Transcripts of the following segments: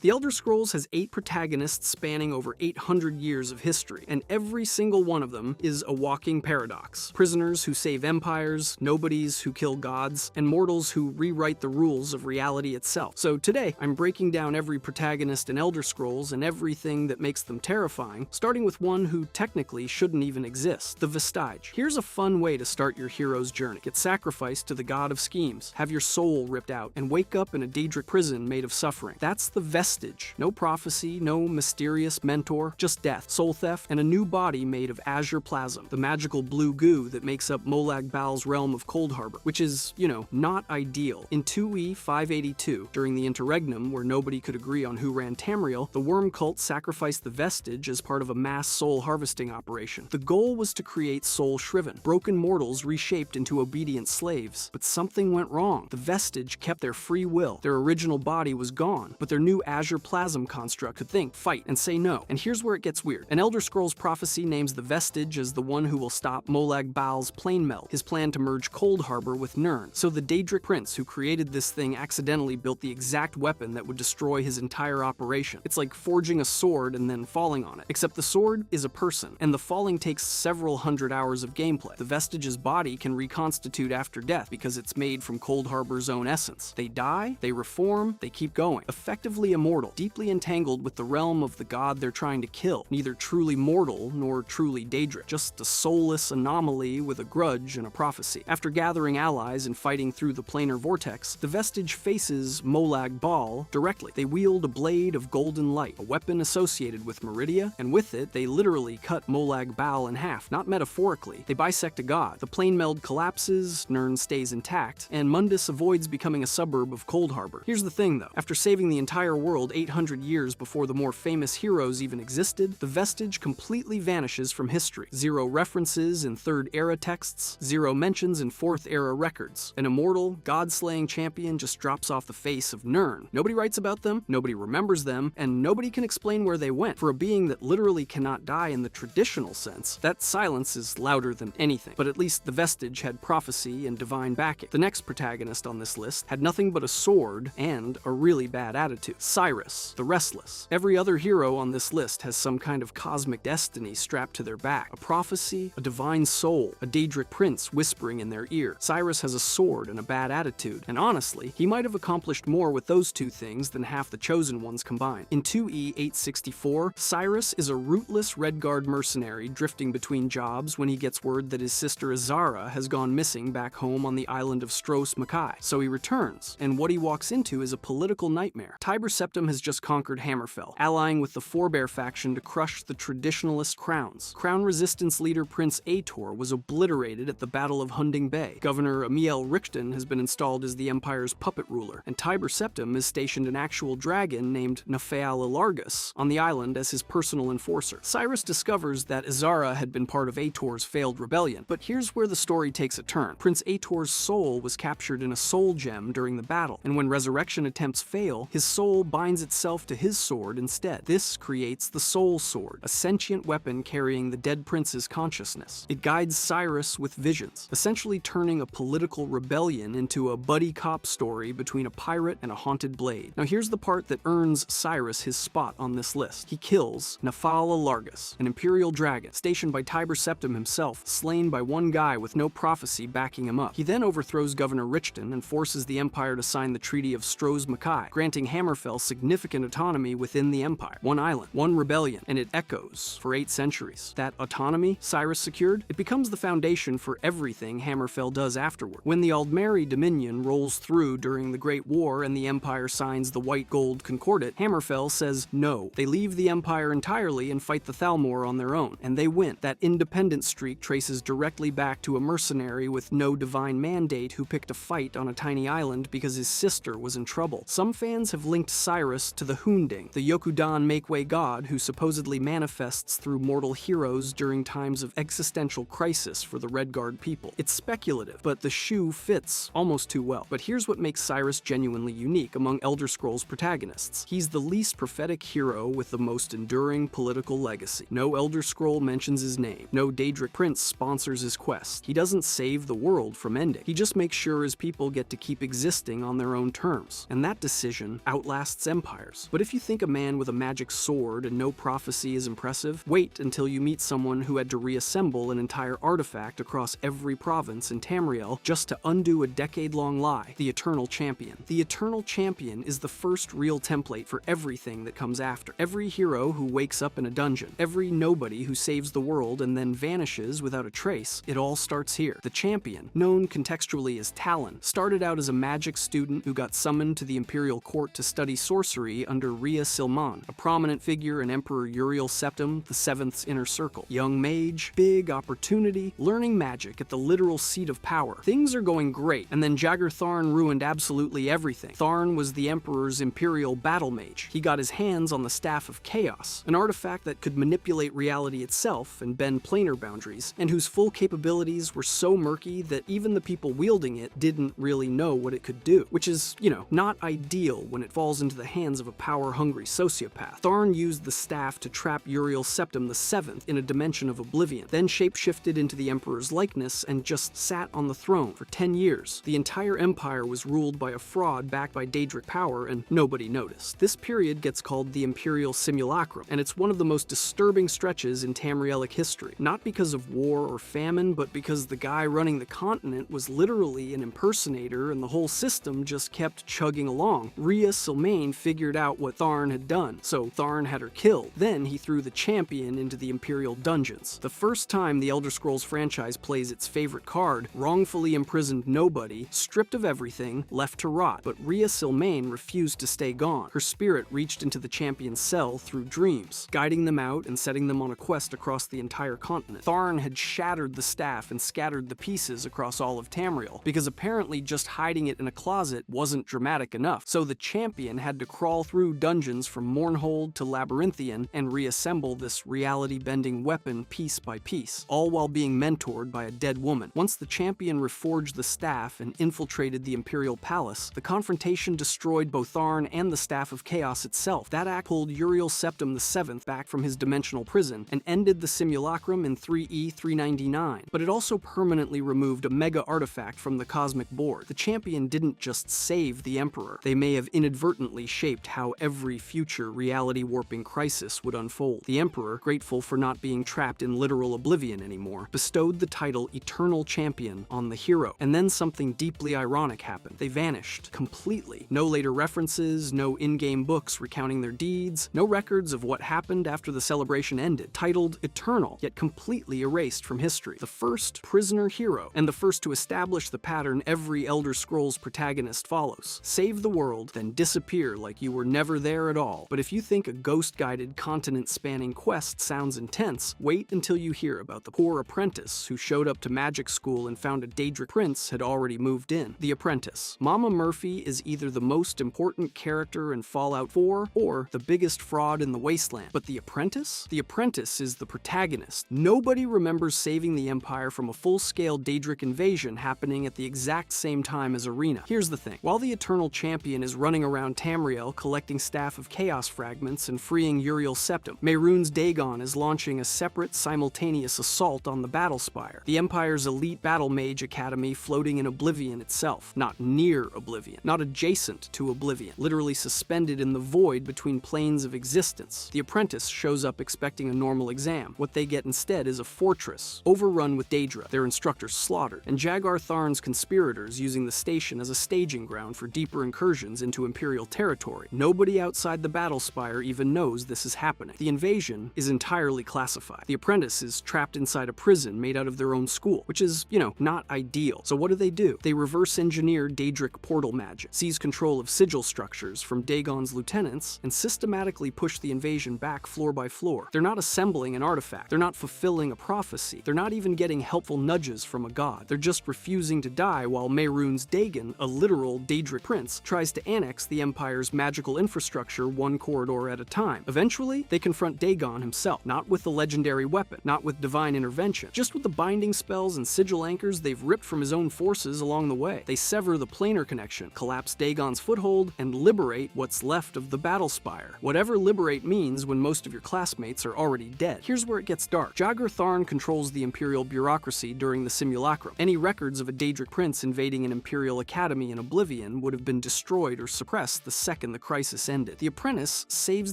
The Elder Scrolls has 8 protagonists spanning over 800 years of history, and every single one of them is a walking paradox. Prisoners who save empires, nobodies who kill gods, and mortals who rewrite the rules of reality itself. So today, I'm breaking down every protagonist in Elder Scrolls and everything that makes them terrifying, starting with one who technically shouldn't even exist, the Vestige. Here's a fun way to start your hero's journey. Get sacrificed to the god of schemes, have your soul ripped out, and wake up in a Daedric prison made of suffering. That's the Vestige. No prophecy, no mysterious mentor, just death, soul theft, and a new body made of azure plasm, the magical blue goo that makes up Molag Bal's realm of Cold Harbor, which is, not ideal. In 2E 582, during the interregnum where nobody could agree on who ran Tamriel, the worm cult sacrificed the Vestige as part of a mass soul harvesting operation. The goal was to create soul shriven, broken mortals reshaped into obedient slaves. But something went wrong. The Vestige kept their free will. Their original body was gone, but their new azure plasm construct could think, fight, and say no. And here's where it gets weird. An Elder Scrolls prophecy names the Vestige as the one who will stop Molag Bal's plane melt, his plan to merge Cold Harbor with Nirn. So the Daedric prince who created this thing accidentally built the exact weapon that would destroy his entire operation. It's like forging a sword and then falling on it. Except the sword is a person, and the falling takes several hundred hours of gameplay. The Vestige's body can reconstitute after death because it's made from Cold Harbor's own essence. They die, they reform, they keep going. Effectively immortal, deeply entangled with the realm of the god they're trying to kill. Neither truly mortal nor truly Daedric, just a soulless anomaly with a grudge and a prophecy. After gathering allies and fighting through the planar vortex, the Vestige faces Molag Bal directly. They wield a blade of golden light, a weapon associated with Meridia, and with it they literally cut Molag Bal in half, not metaphorically. They bisect a god. The plane meld collapses, Nirn stays intact, and Mundus avoids becoming a suburb of Cold Harbor. Here's the thing though, after saving the entire world 800 years before the more famous heroes even existed, the Vestige completely vanishes from history. Zero references in Third Era texts, zero mentions in Fourth Era records. An immortal, god-slaying champion just drops off the face of Nirn. Nobody writes about them, nobody remembers them, and nobody can explain where they went. For a being that literally cannot die in the traditional sense, that silence is louder than anything. But at least the Vestige had prophecy and divine backing. The next protagonist on this list had nothing but a sword and a really bad attitude. Cyrus, the Restless. Every other hero on this list has some kind of cosmic destiny strapped to their back. A prophecy, a divine soul, a Daedric prince whispering in their ear. Cyrus has a sword and a bad attitude, and honestly, he might have accomplished more with those two things than half the Chosen Ones combined. In 2E 864, Cyrus is a rootless Redguard mercenary drifting between jobs when he gets word that his sister Azara has gone missing back home on the island of Stros Makai. So he returns, and what he walks into is a political nightmare. Tiber Septim has just conquered Hammerfell, allying with the Forebear faction to crush the traditionalist crowns. Crown resistance leader Prince Aetor was obliterated at the Battle of Hunding Bay. Governor Amiel Richten has been installed as the Empire's puppet ruler, and Tiber Septim has stationed an actual dragon named Nafeal Ilargus on the island as his personal enforcer. Cyrus discovers that Azara had been part of Aetor's failed rebellion, but here's where the story takes a turn. Prince Aetor's soul was captured in a soul gem during the battle, and when resurrection attempts fail, his soul binds itself to his sword instead. This creates the Soul Sword, a sentient weapon carrying the dead prince's consciousness. It guides Cyrus with visions, essentially turning a political rebellion into a buddy cop story between a pirate and a haunted blade. Now here's the part that earns Cyrus his spot on this list. He kills Nafal Ilargus, an imperial dragon, stationed by Tiber Septim himself, slain by one guy with no prophecy backing him up. He then overthrows Governor Richten and forces the Empire to sign the Treaty of Stros Makai, granting Hammerfell significant autonomy within the Empire. One island, one rebellion, and it echoes for 8 centuries. That autonomy Cyrus secured, it becomes the foundation for everything Hammerfell does afterward. When the Aldmeri Dominion rolls through during the Great War and the Empire signs the White Gold Concordat, Hammerfell says no. They leave the Empire entirely and fight the Thalmor on their own, and they win. That independent streak traces directly back to a mercenary with no divine mandate who picked a fight on a tiny island because his sister was in trouble. Some fans have linked Cyrus to the Hunding, the Yokudan make-way god who supposedly manifests through mortal heroes during times of existential crisis for the Redguard people. It's speculative, but the shoe fits almost too well. But here's what makes Cyrus genuinely unique among Elder Scrolls protagonists. He's the least prophetic hero with the most enduring political legacy. No Elder Scroll mentions his name. No Daedric prince sponsors his quest. He doesn't save the world from ending. He just makes sure his people get to keep existing on their own terms. And that decision outlasts empires. But if you think a man with a magic sword and no prophecy is impressive, wait until you meet someone who had to reassemble an entire artifact across every province in Tamriel just to undo a decade-long lie: the Eternal Champion. The Eternal Champion is the first real template for everything that comes after. Every hero who wakes up in a dungeon, every nobody who saves the world and then vanishes without a trace, it all starts here. The Champion, known contextually as Talon, started out as a magic student who got summoned to the Imperial Court to study sorcery under Rhea Silman, a prominent figure in Emperor Uriel Septim, the Seventh's inner circle. Young mage, big opportunity, learning magic at the literal seat of power. Things are going great, and then Jagger Tharn ruined absolutely everything. Tharn was the Emperor's Imperial battle mage. He got his hands on the Staff of Chaos, an artifact that could manipulate reality itself and bend planar boundaries, and whose full capabilities were so murky that even the people wielding it didn't really know what it could do, which is, not ideal when it falls into the hands of a power-hungry sociopath. Tharn used the staff to trap Uriel Septim the Seventh in a dimension of oblivion, then shapeshifted into the Emperor's likeness and just sat on the throne for 10 years. The entire empire was ruled by a fraud backed by Daedric power, and nobody noticed. This period gets called the Imperial Simulacrum, and it's one of the most disturbing stretches in Tamrielic history. Not because of war or famine, but because the guy running the continent was literally an impersonator and the whole system just kept chugging along. Rhea Silmain figured out what Tharn had done, so Tharn had her killed. Then he threw the Champion into the Imperial dungeons. The first time the Elder Scrolls franchise plays its favorite card, wrongfully imprisoned nobody, stripped of everything, left to rot. But Rhea Silmain refused to stay gone. Her spirit reached into the Champion's cell through dreams, guiding them out and setting them on a quest across the entire continent. Tharn had shattered the staff and scattered the pieces across all of Tamriel, because apparently just hiding it in a closet wasn't dramatic enough, so the Champion had to crawl through dungeons from Mournhold to Labyrinthian and reassemble this reality-bending weapon piece by piece, all while being mentored by a dead woman. Once the Champion reforged the staff and infiltrated the Imperial Palace, the confrontation destroyed both Tharn and the Staff of Chaos itself. That act pulled Uriel Septim the Seventh back from his dimensional prison and ended the Simulacrum in 3E 399, but it also permanently removed a mega artifact from the cosmic board. The Champion didn't just save the Emperor. They may have inadvertently shaped how every future reality-warping crisis would unfold. The Emperor, grateful for not being trapped in literal oblivion anymore, bestowed the title Eternal Champion on the hero. And then something deeply ironic happened. They vanished completely. No later references, no in-game books recounting their deeds, no records of what happened after the celebration ended. Titled Eternal, yet completely erased from history. The first prisoner hero, and the first to establish the pattern every Elder Scrolls protagonist follows. Save the world, then disappear like you were never there at all. But if you think a ghost-guided, continent-spanning quest sounds intense, wait until you hear about the poor apprentice who showed up to magic school and found a Daedric prince had already moved in. The Apprentice. Mama Murphy is either the most important character in Fallout 4 or the biggest fraud in the Wasteland. But the Apprentice? The Apprentice is the protagonist. Nobody remembers saving the Empire from a full-scale Daedric invasion happening at the exact same time as Arena. Here's the thing. While the Eternal Champion is running around Tamriel collecting Staff of Chaos fragments and freeing Uriel Septim, Mehrunes Dagon is launching a separate, simultaneous assault on the Battle Spire, the Empire's elite battle mage academy floating in oblivion itself. Not near oblivion, not adjacent to oblivion, literally suspended in the void between planes of existence. The Apprentice shows up expecting a normal exam. What they get instead is a fortress, overrun with Daedra, their instructors slaughtered, and Jagger Tharn's conspirators using the station as a staging ground for deeper incursions into Imperial territory. Nobody outside the Battle Spire even knows this is happening. The invasion is entirely classified. The Apprentice is trapped inside a prison made out of their own school, which is, not ideal. So what do? They reverse engineer Daedric portal magic, seize control of sigil structures from Dagon's lieutenants, and systematically push the invasion back floor by floor. They're not assembling an artifact. They're not fulfilling a prophecy. They're not even getting helpful nudges from a god. They're just refusing to die while Mehrunes Dagon, a literal Daedric prince, tries to annex the Empire's magical infrastructure one corridor at a time. Eventually, they confront Dagon himself, not with the legendary weapon, not with divine intervention, just with the binding spells and sigil anchors they've ripped from his own forces along the way. They sever the planar connection, collapse Dagon's foothold, and liberate what's left of the Battle Spire. Whatever liberate means when most of your classmates are already dead. Here's where it gets dark. Jagger Tharn controls the Imperial bureaucracy during the Simulacrum. Any records of a Daedric prince invading an Imperial academy in Oblivion would have been destroyed or suppressed the second back and the crisis ended. The apprentice saves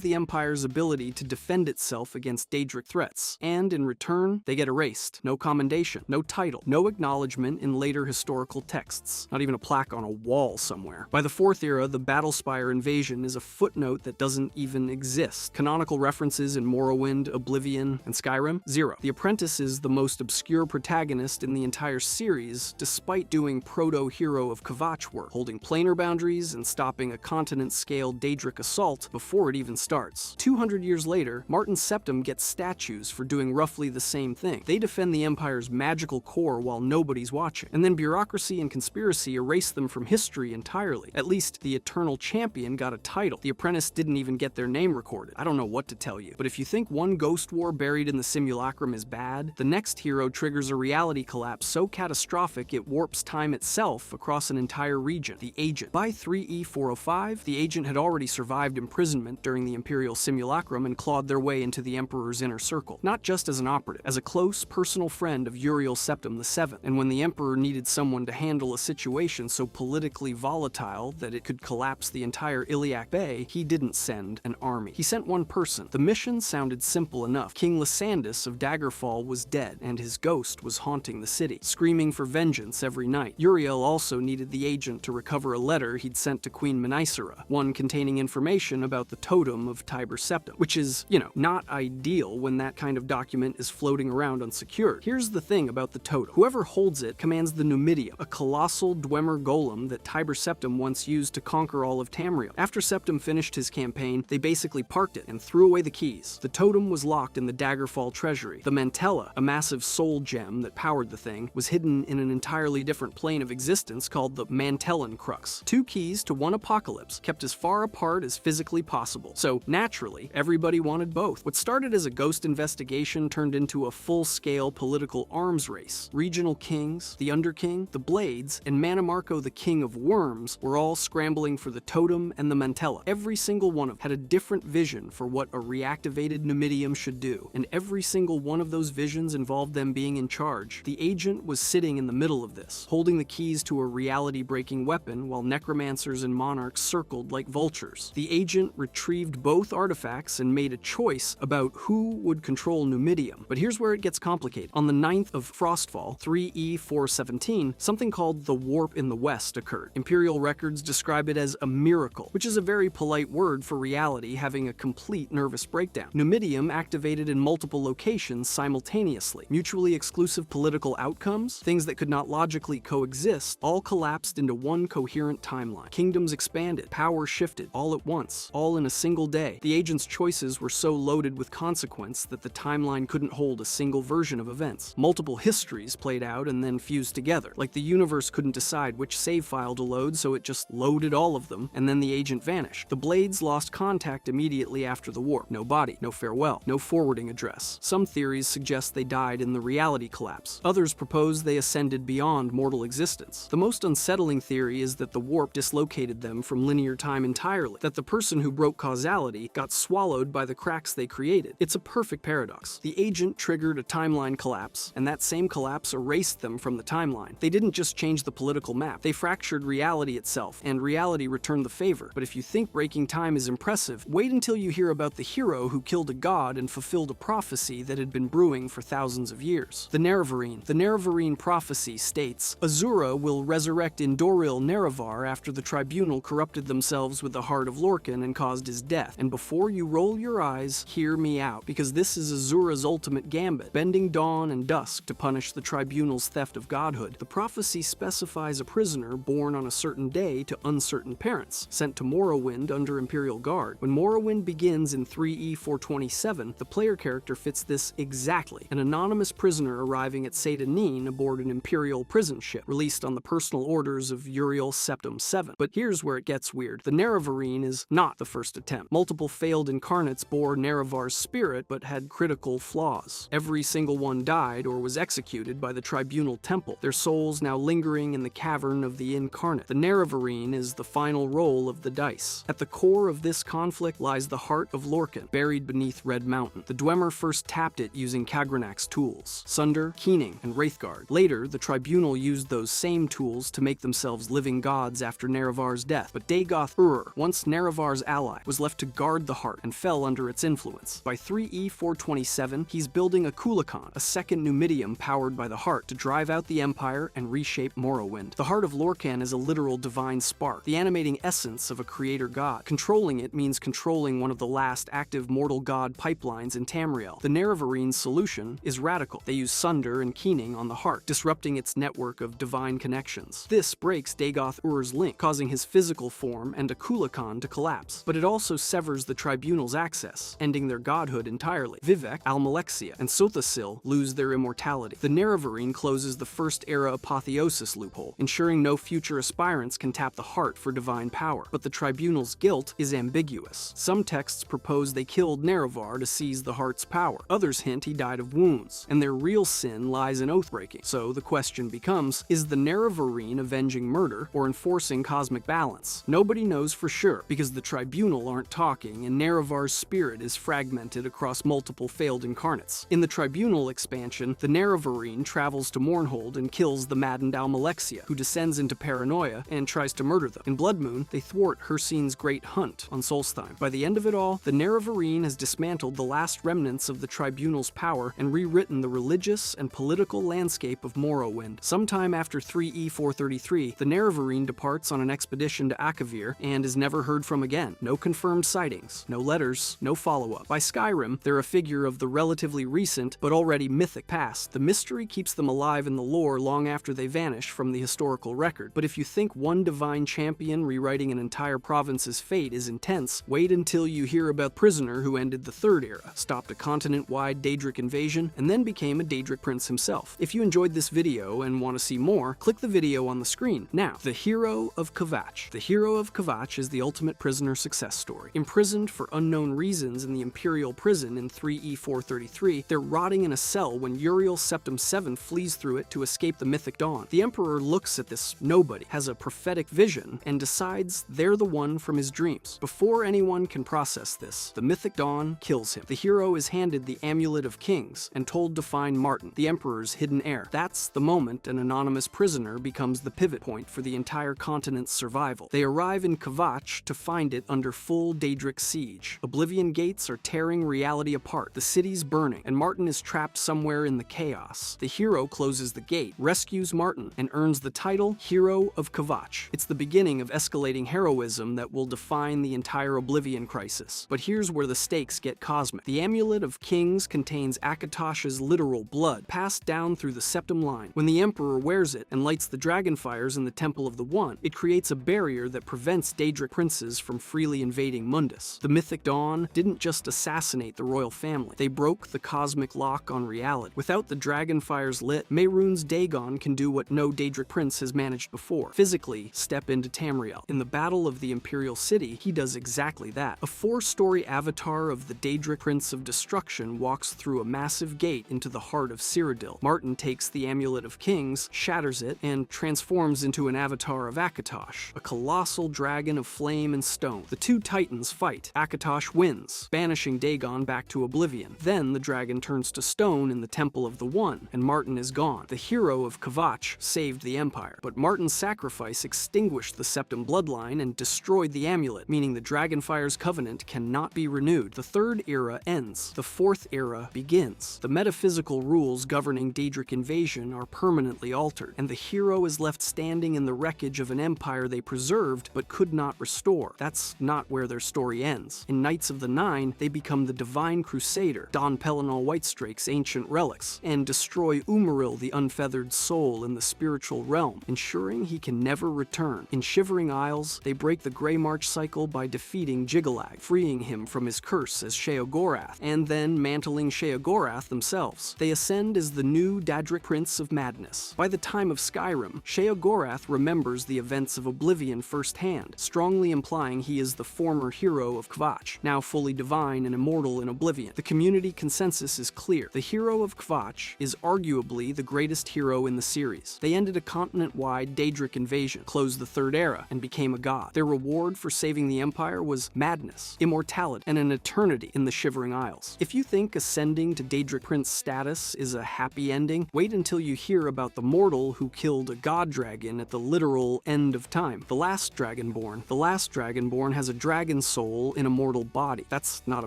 the Empire's ability to defend itself against Daedric threats, and in return, they get erased. No commendation, no title, no acknowledgement in later historical texts. Not even a plaque on a wall somewhere. By the 4th era, the Battlespire invasion is a footnote that doesn't even exist. Canonical references in Morrowind, Oblivion, and Skyrim? Zero. The apprentice is the most obscure protagonist in the entire series, despite doing proto-hero of Kvatch work, holding planar boundaries and stopping a continent-scale Daedric assault before it even starts. 200 years later, Martin Septim gets statues for doing roughly the same thing. They defend the Empire's magical core while nobody's watching. And then bureaucracy and conspiracy erase them from history entirely. At least the Eternal Champion got a title. The apprentice didn't even get their name recorded. I don't know what to tell you, but if you think one ghost war buried in the simulacrum is bad, the next hero triggers a reality collapse so catastrophic it warps time itself across an entire region, the Agent. By 3E405, the Agent had already survived imprisonment during the Imperial simulacrum and clawed their way into the Emperor's inner circle, not just as an operative, as a close personal friend of Uriel Septim VII. And when the Emperor needed someone to handle a situation so politically volatile that it could collapse the entire Iliac Bay, he didn't send an army. He sent one person. The mission sounded simple enough. King Lysandus of Daggerfall was dead, and his ghost was haunting the city, screaming for vengeance every night. Uriel also needed the Agent to recover a letter he'd sent to Queen Menysera, one containing information about the totem of Tiber Septim, which is, not ideal when that kind of document is floating around unsecured. Here's the thing about the totem. Whoever holds it commands the Numidium, a colossal Dwemer golem that Tiber Septim once used to conquer all of Tamriel. After Septim finished his campaign, they basically parked it and threw away the keys. The totem was locked in the Daggerfall treasury. The Mantella, a massive soul gem that powered the thing, was hidden in an entirely different plane of existence called the Mantellan Crux. 2 keys to one apocalypse, kept as far apart as physically possible. So, naturally, everybody wanted both. What started as a ghost investigation turned into a full-scale political arms race. Regional kings, the Underking, the Blades, and Mannimarco the King of Worms were all scrambling for the totem and the Mantella. Every single one of them had a different vision for what a reactivated Numidium should do, and every single one of those visions involved them being in charge. The Agent was sitting in the middle of this, holding the keys to a reality-breaking weapon while necromancers and monarchs circled like vultures. The Agent retrieved both artifacts and made a choice about who would control Numidium. But here's where it gets complicated. On the 9th of Frostfall, 3E417, something called the Warp in the West occurred. Imperial records describe it as a miracle, which is a very polite word for reality having a complete nervous breakdown. Numidium activated in multiple locations simultaneously. Mutually exclusive political outcomes, things that could not logically coexist, all collapsed into one coherent timeline. Kingdoms expanded, power shifted, all at once, all in a single day. The Agent's choices were so loaded with consequence that the timeline couldn't hold a single version of events. Multiple histories played out and then fused together. Like the universe couldn't decide which save file to load, so it just loaded all of them, and then the Agent vanished. The Blades lost contact immediately after the warp. No body, no farewell, no forwarding address. Some theories suggest they died in the reality collapse. Others propose they ascended beyond mortal existence. The most unsettling theory is that the warp dislocated them from linear time entirely, that the person who broke causality got swallowed by the cracks they created. It's a perfect paradox. The Agent triggered a timeline collapse, and that same collapse erased them from the timeline. They didn't just change the political map, they fractured reality itself, and reality returned the favor. But if you think breaking time is impressive, wait until you hear about the hero who killed a god and fulfilled a prophecy that had been brewing for thousands of years. The Nerevarine. The Nerevarine prophecy states, Azura will resurrect in Doril Nerevar after the tribunal corrupted themselves with the heart of Lorcan and caused his death. And before you roll your eyes, hear me out, because this is Azura's ultimate gambit, bending dawn and dusk to punish the tribunal's theft of godhood. The prophecy specifies a prisoner born on a certain day to uncertain parents, sent to Morrowind under Imperial Guard. When Morrowind begins in 3E427, the player character fits this exactly. An anonymous prisoner arriving at Seyda-Neen aboard an Imperial prison ship, released on the personal orders of Uriel Septim VII. But here's where it gets weird. The Nerevarine is not the first attempt. Multiple failed incarnates bore Nerevar's spirit, but had critical flaws. Every single one died or was executed by the Tribunal Temple, their souls now lingering in the cavern of the incarnate. The Nerevarine is the final roll of the dice. At the core of this conflict lies the heart of Lorcan, buried beneath Red Mountain. The Dwemer first tapped it using Kagranak's tools, Sunder, Keening, and Wraithguard. Later, the Tribunal used those same tools to make themselves living gods after Nerevar's death, but Dagoth once Nerevar's ally, was left to guard the heart and fell under its influence. By 3E427, he's building a Kulikon, a second Numidium powered by the heart, to drive out the Empire and reshape Morrowind. The heart of Lorkhan is a literal divine spark, the animating essence of a creator god. Controlling it means controlling one of the last active mortal god pipelines in Tamriel. The Nerevarine solution is radical. They use Sunder and Keening on the heart, disrupting its network of divine connections. This breaks Dagoth Ur's link, causing his physical form and a Kulikon to collapse. But it also severs the Tribunal's access, ending their godhood entirely. Vivec, Almalexia, and Sothasil lose their immortality. The Nerevarine closes the First Era apotheosis loophole, ensuring no future aspirants can tap the heart for divine power. But the Tribunal's guilt is ambiguous. Some texts propose they killed Nerevar to seize the heart's power. Others hint he died of wounds, and their real sin lies in oath-breaking. So the question becomes, is the Nerevarine avenging murder or enforcing cosmic balance? Nobody knows for sure, because the Tribunal aren't talking and Nerevar's spirit is fragmented across multiple failed incarnates. In the Tribunal expansion, the Nerevarine travels to Mournhold and kills the maddened Almalexia, who descends into paranoia and tries to murder them. In Blood Moon, they thwart Hircine's great hunt on Solstheim. By the end of it all, the Nerevarine has dismantled the last remnants of the Tribunal's power and rewritten the religious and political landscape of Morrowind. Sometime after 3E433, the Nerevarine departs on an expedition to Akavir and is never heard from again. No confirmed sightings, no letters, no follow-up. By Skyrim, they're a figure of the relatively recent but already mythic past. The mystery keeps them alive in the lore long after they vanish from the historical record. But if you think one divine champion rewriting an entire province's fate is intense, wait until you hear about Prisoner, who ended the Third Era, stopped a continent-wide Daedric invasion, and then became a Daedric prince himself. If you enjoyed this video and want to see more, click the video on the screen. Now, the Hero of Kvatch. The Hero of Kvatch is the ultimate prisoner success story. Imprisoned for unknown reasons in the Imperial prison in 3E433, they're rotting in a cell when Uriel Septim VII flees through it to escape the Mythic Dawn. The Emperor looks at this nobody, has a prophetic vision, and decides they're the one from his dreams. Before anyone can process this, the Mythic Dawn kills him. The hero is handed the Amulet of Kings and told to find Martin, the Emperor's hidden heir. That's the moment an anonymous prisoner becomes the pivot point for the entire continent's survival. They arrive in Kvatch to find it under full Daedric siege. Oblivion gates are tearing reality apart. The city's burning, and Martin is trapped somewhere in the chaos. The hero closes the gate, rescues Martin, and earns the title Hero of Kvatch. It's the beginning of escalating heroism that will define the entire Oblivion crisis. But here's where the stakes get cosmic. The Amulet of Kings contains Akatosh's literal blood, passed down through the Septim line. When the Emperor wears it and lights the dragon fires in the Temple of the One, it creates a barrier that prevents Daedric princes from freely invading Mundus. The Mythic Dawn didn't just assassinate the royal family, they broke the cosmic lock on reality. Without the dragon fires lit, Mehrunes Dagon can do what no Daedric prince has managed before: physically step into Tamriel. In the Battle of the Imperial City, he does exactly that. A 4-story avatar of the Daedric Prince of Destruction walks through a massive gate into the heart of Cyrodiil. Martin takes the Amulet of Kings, shatters it, and transforms into an avatar of Akatosh, a colossal dragon of flame and stone. The two titans fight. Akatosh wins, banishing Dagon back to Oblivion. Then the dragon turns to stone in the Temple of the One, and Martin is gone. The hero of Kvatch saved the Empire, but Martin's sacrifice extinguished the Septim bloodline and destroyed the amulet, meaning the Dragonfire's covenant cannot be renewed. The Third Era ends. The Fourth Era begins. The metaphysical rules governing Daedric invasion are permanently altered, and the hero is left standing in the wreckage of an empire they preserved but could not restore. That's not where their story ends. In Knights of the Nine, they become the Divine Crusader, don Pellinal Whitestrake's ancient relics, and destroy Umaril, the unfeathered soul in the spiritual realm, ensuring he can never return. In Shivering Isles, they break the Grey March cycle by defeating Jiggalag, freeing him from his curse as Sheogorath, and then mantling Sheogorath themselves. They ascend as the new Daedric Prince of Madness. By the time of Skyrim, Sheogorath remembers the events of Oblivion firsthand, strongly implying he is the former hero of Kvatch, now fully divine and immortal in Oblivion. The community consensus is clear. The hero of Kvatch is arguably the greatest hero in the series. They ended a continent-wide Daedric invasion, closed the Third Era, and became a god. Their reward for saving the Empire was madness, immortality, and an eternity in the Shivering Isles. If you think ascending to Daedric Prince status is a happy ending, wait until you hear about the mortal who killed a god dragon at the literal end of time. The last Dragonborn Dragonborn. The last Dragonborn has a dragon soul in a mortal body. That's not a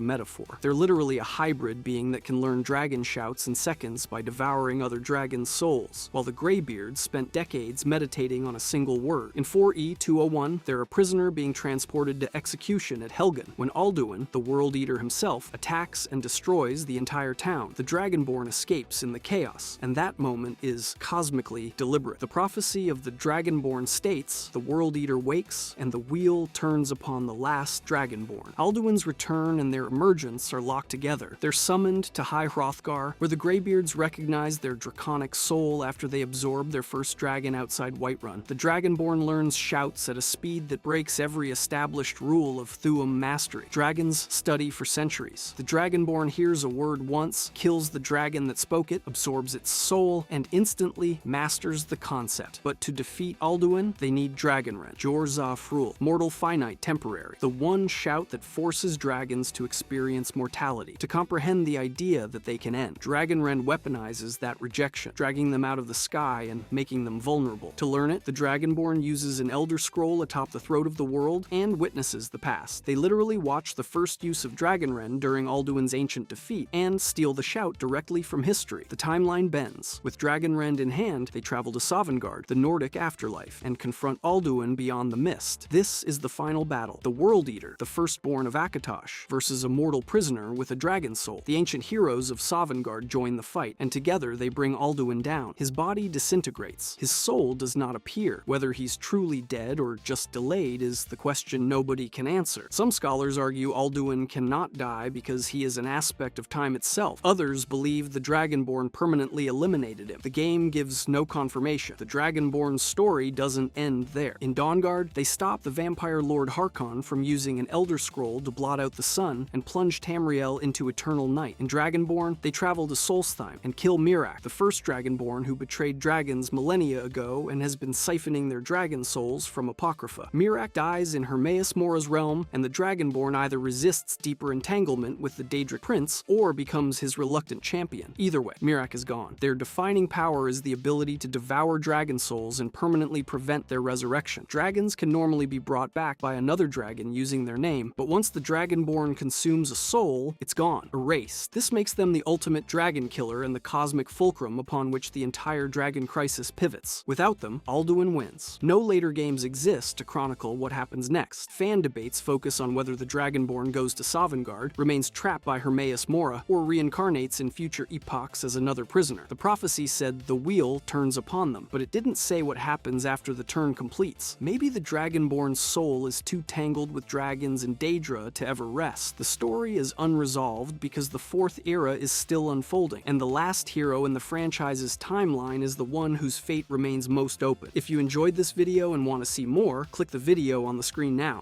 metaphor. They're literally a hybrid being that can learn dragon shouts in seconds by devouring other dragons' souls, while the Greybeards spent decades meditating on a single word. In 4E201, they're a prisoner being transported to execution at Helgen, when Alduin, the World Eater himself, attacks and destroys the entire town. The Dragonborn escapes in the chaos, and that moment is cosmically deliberate. The prophecy of the Dragonborn states, the World Eater wakes, and the wheel turns upon the last Dragonborn. Alduin's return and their emergence are locked together. They're summoned to High Hrothgar, where the Greybeards recognize their draconic soul after they absorb their first dragon outside Whiterun. The Dragonborn learns shouts at a speed that breaks every established rule of Thuum mastery. Dragons study for centuries. The Dragonborn hears a word once, kills the dragon that spoke it, absorbs its soul, and instantly masters the concept. But to defeat Alduin, they need Dragonrend, Jorzaf rule, mortal finite temporary, the one shout that forces dragons to experience mortality, to comprehend the idea that they can end. Dragonrend weaponizes that rejection, dragging them out of the sky and making them vulnerable. To learn it, the Dragonborn uses an Elder Scroll atop the throat of the world and witnesses the past. They literally watch the first use of Dragonrend during Alduin's ancient defeat and steal the shout directly from history. The timeline bends. With Dragonrend in hand, they travel to Sovngarde, the Nordic afterlife, and confront Alduin beyond the mist. This is the final battle. The World Eater, the firstborn of Akatosh, versus a mortal prisoner with a dragon soul. The ancient heroes of Sovngarde join the fight, and together they bring Alduin down. His body disintegrates. His soul does not appear. Whether he's truly dead or just delayed is the question nobody can answer. Some scholars argue Alduin cannot die because he is an aspect of time itself. Others believe the Dragonborn permanently eliminated him. The game gives no confirmation. The Dragonborn's story doesn't end there. In Dawnguard, they stop the vampire Lord Harkon from using an Elder Scroll to blot out the sun and plunge Tamriel into eternal night. In Dragonborn, they travel to Solstheim and kill Miraak, the first Dragonborn who betrayed dragons millennia ago and has been siphoning their dragon souls from Apocrypha. Miraak dies in Hermaeus Mora's realm, and the Dragonborn either resists deeper entanglement with the Daedric Prince or becomes his reluctant champion. Either way, Miraak is gone. Their defining power is the ability to devour dragon souls and permanently prevent their resurrection. Dragons can normally be brought back by another dragon using their name, but once the Dragonborn consumes a soul, it's gone, erased. This makes them the ultimate dragon killer and the cosmic fulcrum upon which the entire Dragon Crisis pivots. Without them, Alduin wins. No later games exist to chronicle what happens next. Fan debates focus on whether the Dragonborn goes to Sovngarde, remains trapped by Hermaeus Mora, or reincarnates in future epochs as another prisoner. The prophecy said the wheel turns upon them, but it didn't say what happens after the turn completes. Maybe the Dragonborn's soul is too tangled with dragons and Daedra to ever rest. The story is unresolved because the fourth era is still unfolding, and the last hero in the franchise's timeline is the one whose fate remains most open. If you enjoyed this video and want to see more, click the video on the screen now.